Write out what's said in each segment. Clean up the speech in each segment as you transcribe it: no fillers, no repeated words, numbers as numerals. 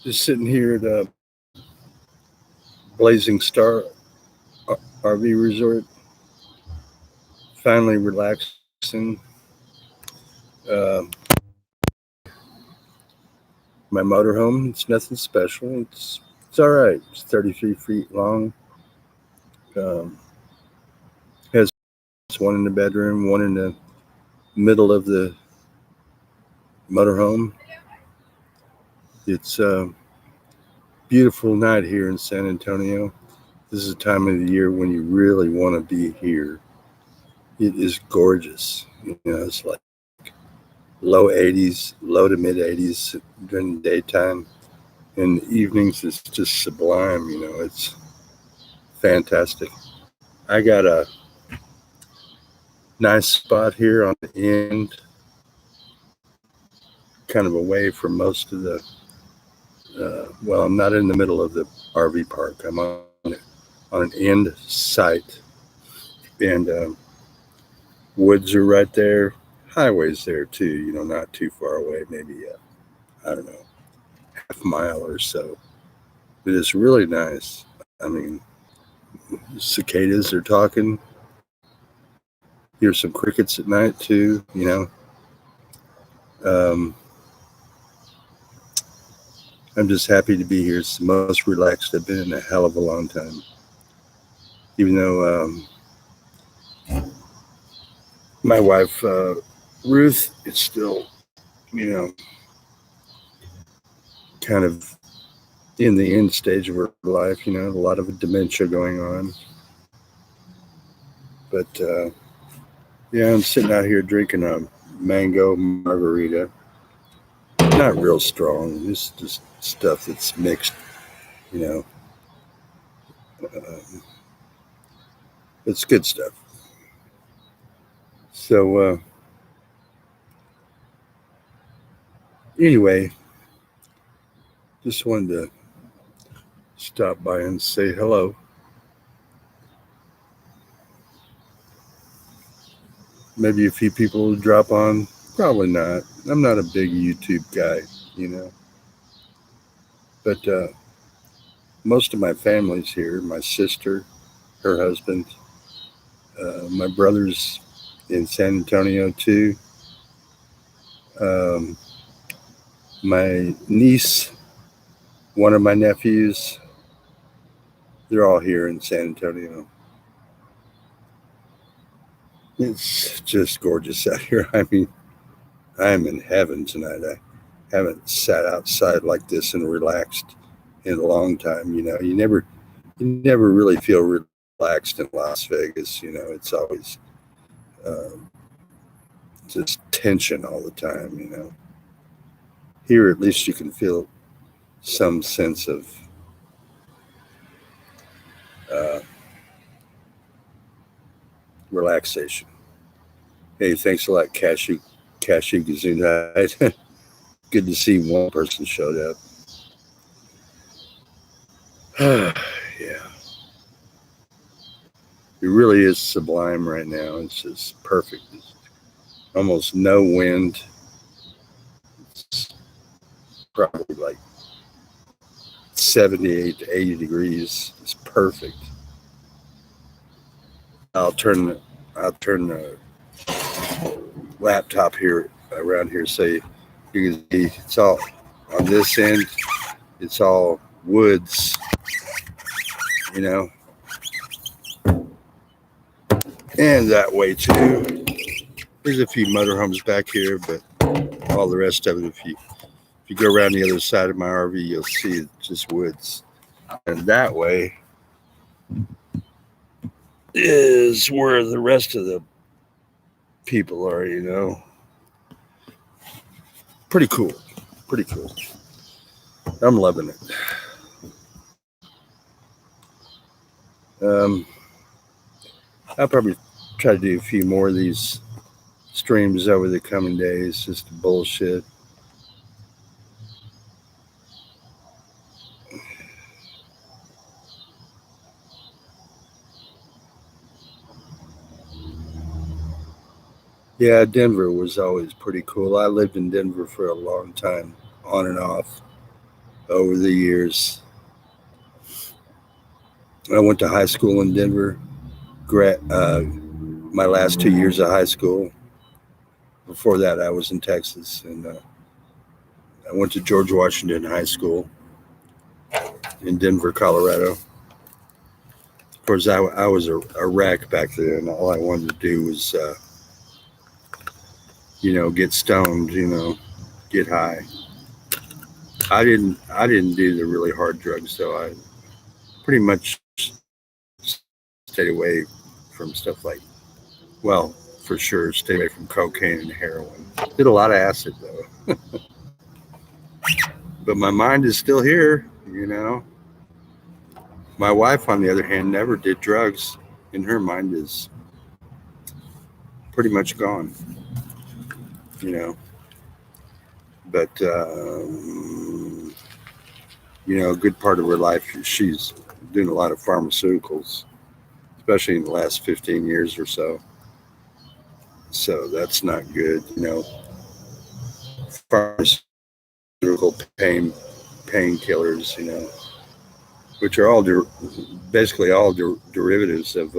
Just sitting here at a Blazing Star RV resort, finally relaxing. Uh, my motorhome, it's nothing special. It's all right. It's 33 feet long. Um, has one in the bedroom, one in the middle of the motorhome. It's a beautiful night here in San Antonio. This is a time of the year when you really want to be here. It is gorgeous. It's like low 80s, low to mid 80s during the daytime. And the evenings is just sublime. It's fantastic. I got a nice spot here on the end, kind of away from most of the, well, I'm not in the middle of the RV park. I'm on an end site. And woods are right there. Highways there too, not too far away, maybe, I don't know, half mile or so. But it's really nice. I mean, cicadas are talking. Hear some crickets at night too. Um, I'm just happy to be here. It's the most relaxed I've been in a hell of a long time. Even though my wife, Ruth, is still, kind of in the end stage of her life, a lot of dementia going on. But yeah, I'm sitting out here drinking a mango margarita. Not real strong. It's just stuff that's mixed, you know. It's good stuff. So anyway, just wanted to stop by and say hello. Maybe a few people will drop on. Probably not. I'm not a big YouTube guy. But most of my family's here. My sister, her husband, my brother's in San Antonio too. Um, my niece, one of my nephews, they're all here in San Antonio. It's just gorgeous out here. I mean, I'm in heaven tonight. I haven't sat outside like this and relaxed in a long time. You never really feel relaxed in Las Vegas. It's always just tension all the time. Here, at least you can feel some sense of uh, relaxation. Hey, thanks a lot, Cashew Gesundheit. Good to see one person showed up. Yeah, it really is sublime right now. It's just perfect. It's almost no wind. It's probably like 78 to 80 degrees. It's perfect. I'll turn the laptop here around here so you can see it's all on this end. It's all woods, and that way too. There's a few motorhomes back here, but all the rest of it, if you go around the other side of my RV, you'll see it's just woods. And that way is where the rest of the people are. Pretty cool. I'm loving it. I'll probably try to do a few more of these streams over the coming days, just bullshit. Yeah, Denver was always pretty cool. I lived in Denver for a long time, on and off. over the years. I went to high school in Denver. My last 2 years of high school. Before that, I was in Texas, and I went to George Washington High School in Denver, Colorado. Of course, I was a wreck back then. All I wanted to do was, get stoned, get high. I didn't do the really hard drugs, though. I pretty much stayed away from stuff like, well, for sure, stayed away from cocaine and heroin. Did a lot of acid, though. But my mind is still here. My wife, on the other hand, never did drugs, and her mind is pretty much gone, you know. But, a good part of her life, she's doing a lot of pharmaceuticals, especially in the last 15 years or so. So that's not good, Pharmaceutical painkillers, which are basically all derivatives of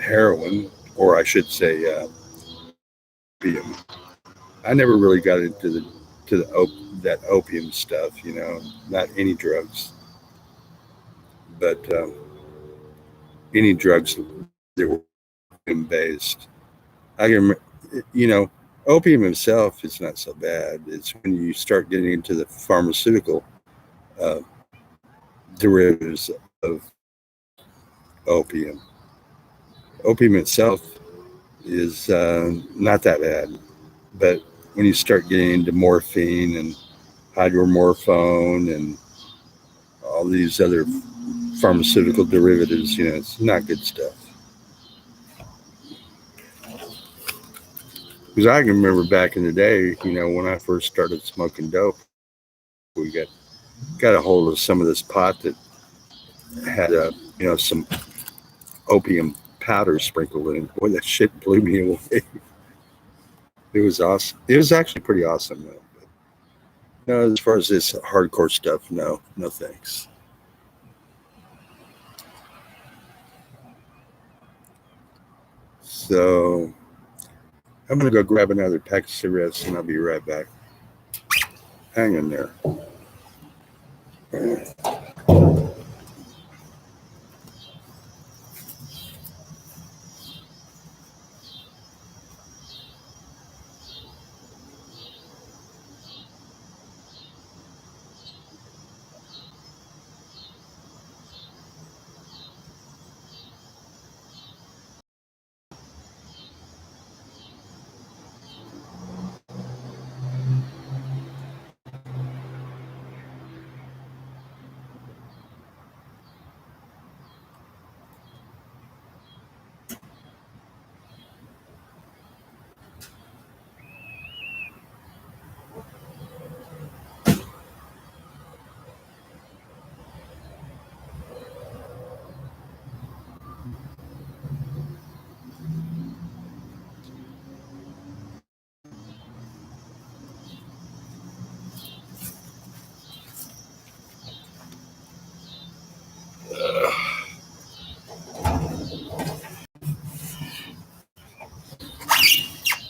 heroin, or I should say opium. I never really got into that opium stuff, not any drugs, but any drugs that were opium based. I can, opium itself is not so bad. It's when you start getting into the pharmaceutical uh, derivatives of opium. Opium itself is not that bad, but when you start getting into morphine and hydromorphone and all these other pharmaceutical derivatives, it's not good stuff. Because I can remember back in the day, when I first started smoking dope, we got a hold of some of this pot that had some opium powder sprinkled in. Boy, that shit blew me away. It was awesome. It was actually pretty awesome, though. But, as far as this hardcore stuff, no thanks. So I'm gonna go grab another pack of cigarettes, and I'll be right back. Hang in there.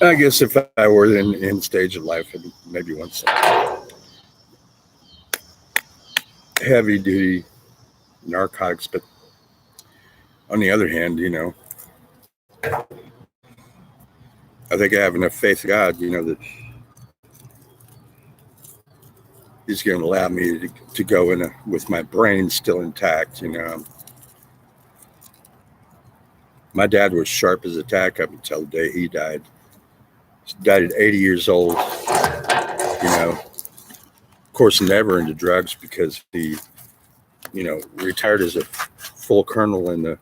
I guess if I were in stage of life, I'd maybe want some heavy duty narcotics. But on the other hand, I think I have enough faith in God, that He's going to allow me to go in with my brain still intact. My dad was sharp as a tack up until the day he died. He died at 80 years old. Of course, never into drugs because he, retired as a full colonel in the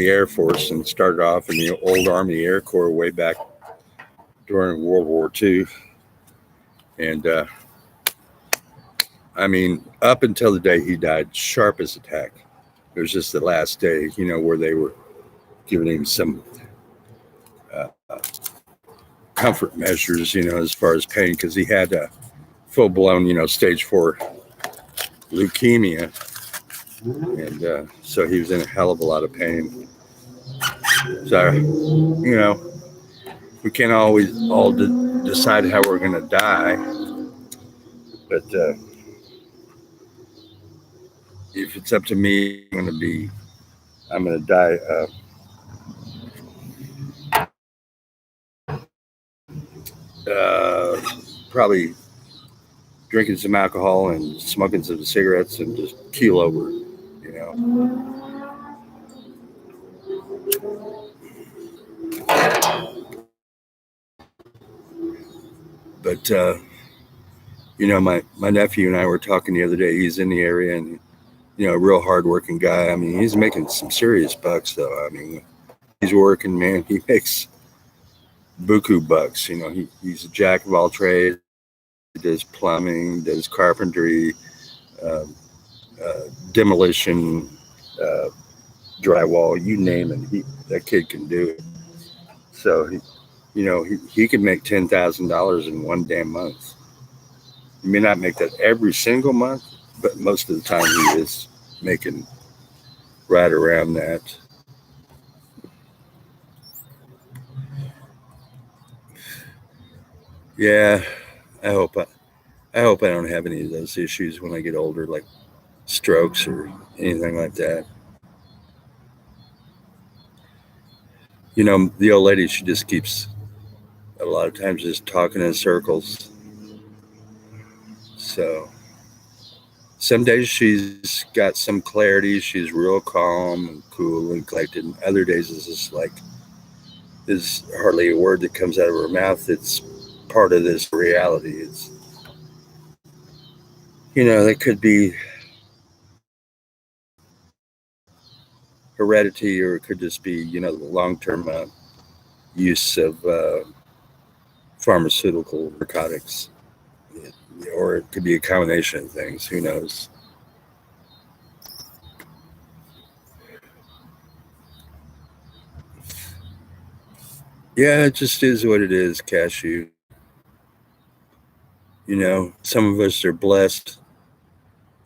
Air Force and started off in the old Army Air Corps way back during World War II. And up until the day he died, sharp as a tack. It was just the last day, where they were giving him some comfort measures, as far as pain, because he had full blown, stage 4 leukemia, and so he was in a hell of a lot of pain. So, we can't always all decide how we're going to die, but if it's up to me, I'm going to die. Probably drinking some alcohol and smoking some cigarettes and just keel over, But my nephew and I were talking the other day. He's in the area, and a real hardworking guy. I mean, he's making some serious bucks, though. I mean, he's working, man. He makes buku bucks. He's a jack of all trades. He does plumbing, does carpentry, uh, demolition, uh, drywall, you name it. That kid can do it. So he can make $10,000 in one damn month. He may not make that every single month, but most of the time he is making right around that. Yeah, I hope I don't have any of those issues when I get older, like strokes or anything like that. The old lady, she just keeps a lot of times just talking in circles. So some days she's got some clarity. She's real calm and cool and collected. And other days it's just like there's hardly a word that comes out of her mouth. It's part of this reality. It's that could be heredity, or it could just be the long-term use of pharmaceutical narcotics, or it could be a combination of things. Who knows? Yeah, it just is what it is, cashew. Some of us are blessed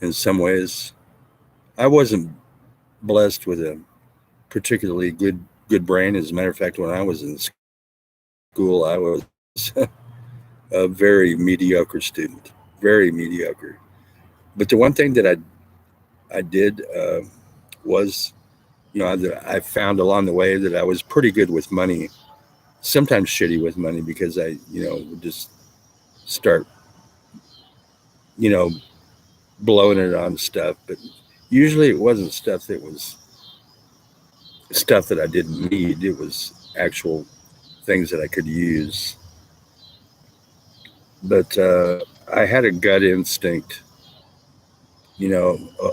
in some ways. I wasn't blessed with a particularly good brain. As a matter of fact, when I was in school, I was a very mediocre student, very mediocre. But the one thing that I did was, I found along the way that I was pretty good with money. Sometimes shitty with money because I, would just start, you know, blowing it on stuff. But usually it wasn't stuff that I didn't need. It was actual things that I could use. But I had a gut instinct,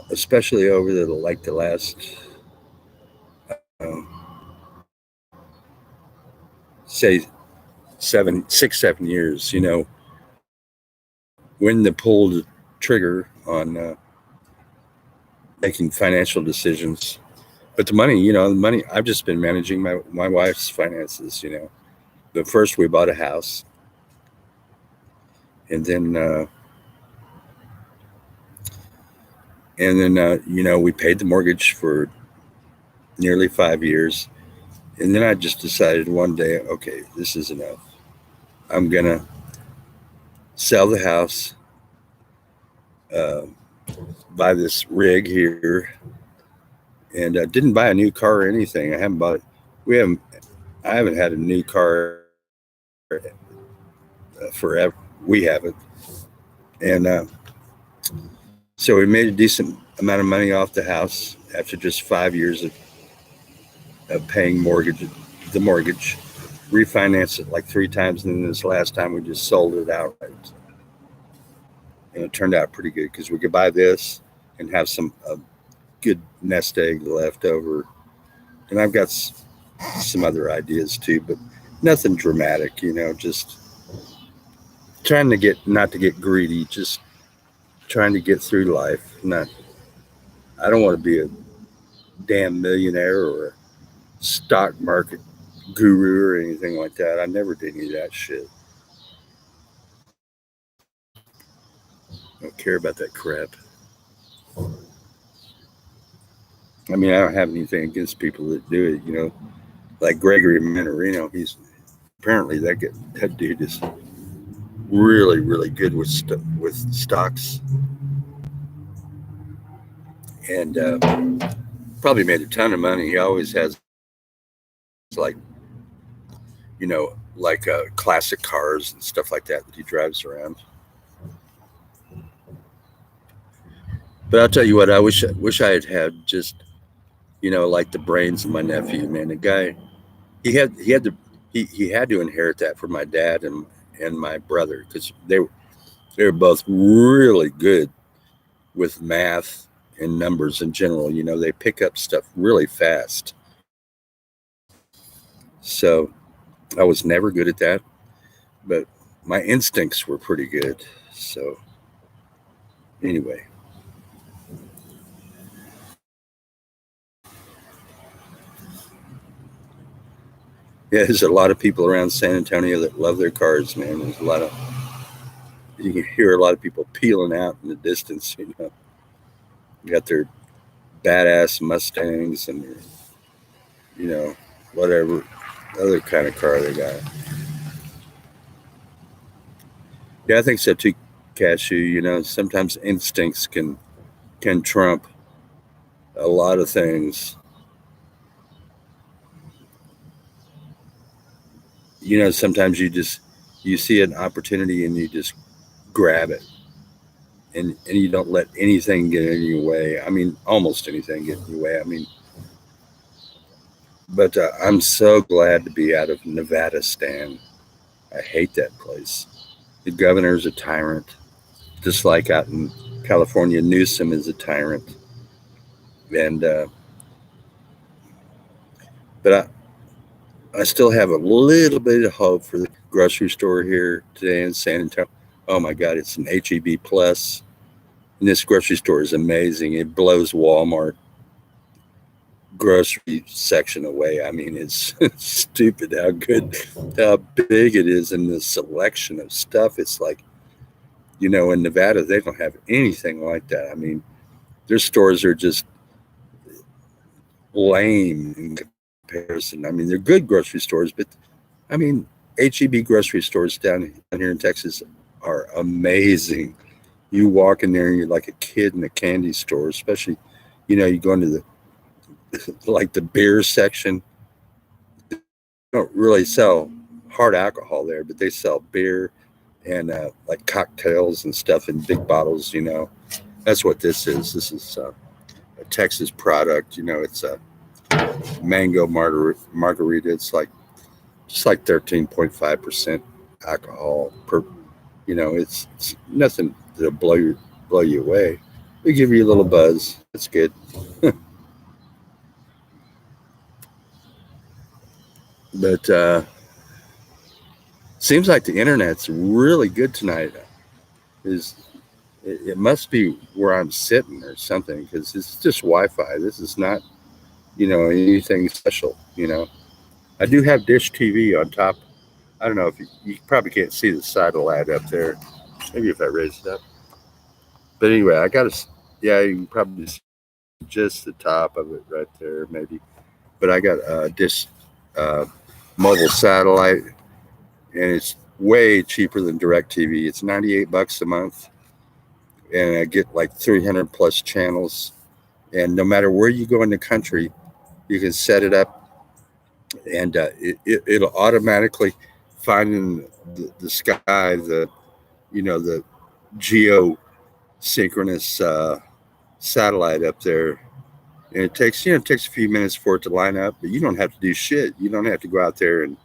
especially over the last, um, say 7 years, when to pull the trigger on making financial decisions. But the money, I've just been managing my wife's finances. But first we bought a house, and then we paid the mortgage for nearly 5 years. And then I just decided one day, okay, this is enough. I'm going to sell the house, uh, buy this rig here, and didn't buy a new car or anything. I haven't bought it. I haven't had a new car forever. We haven't. And so we made a decent amount of money off the house after just 5 years of paying the mortgage, refinanced it like 3 times. And then this last time we just sold it outright. And it turned out pretty good because we could buy this and have some good nest egg left over. And I've got some other ideas too, but nothing dramatic, just trying to not to get greedy, just trying to get through life. I don't want to be a damn millionaire or a stock market guru or anything like that. I never did any of that shit. I don't care about that crap. I mean, I don't have anything against people that do it, like Gregory Manarino. He's apparently that dude is really, really good with stocks, and probably made a ton of money. He always has classic cars and stuff like that he drives around. But I'll tell you what, I wish I had just like the brains of my nephew. Man, the guy he had to inherit that from my dad and my brother, because they were both really good with math and numbers in general. They pick up stuff really fast. So I was never good at that, but my instincts were pretty good. So anyway, yeah, there's a lot of people around San Antonio that love their cars, man. There's a lot of You can hear a lot of people peeling out in the distance. Got their badass Mustangs and their, whatever other kind of car they got. Yeah, I think so too, Cashew. Sometimes instincts can trump a lot of things. Sometimes you see an opportunity and you just grab it, and you don't let anything get in your way. I mean, almost anything get in your way. I mean, but I'm so glad to be out of Nevadastan. I hate that place. The governor's a tyrant, just like out in California, Newsom is a tyrant. And but I still have a little bit of hope for the grocery store here today in San Antonio. Oh my God, it's an HEB Plus, and this grocery store is amazing. It blows Walmart grocery section away. I mean, it's stupid how big it is, and the selection of stuff. It's like, in Nevada, they don't have anything like that. I mean, their stores are just lame in comparison. I mean, they're good grocery stores, but I mean, HEB grocery stores down here in Texas are amazing. You walk in there and you're like a kid in a candy store, especially, you go into like the beer section. They don't really sell hard alcohol there, but they sell beer and like cocktails and stuff in big bottles. That's what this is. This is a Texas product. It's a mango margarita. It's like 13.5% alcohol per. It's nothing to blow you away. They give you a little buzz. That's good. But seems like the internet's really good tonight. Is it must be where I'm sitting or something, because it's just Wi-Fi. This is not anything special. I do have Dish TV on top. I don't know if you probably can't see the satellite up there. Maybe if I raise it up. But anyway, I got to. Yeah, you can probably see just the top of it right there, maybe. But I got Dish mobile satellite, and it's way cheaper than DirecTV. It's $98 a month, and I get like 300 plus channels. And no matter where you go in the country, you can set it up, and it'll automatically find in the sky the geosynchronous satellite up there. And it takes a few minutes for it to line up, but you don't have to do shit. You don't have to go out there and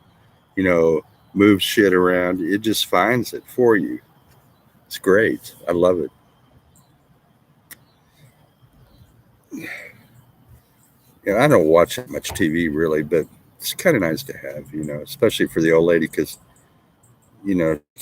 you know move shit around. It just finds it for you. It's great. I love it. I don't watch much TV really, but it's kind of nice to have, especially for the old lady, because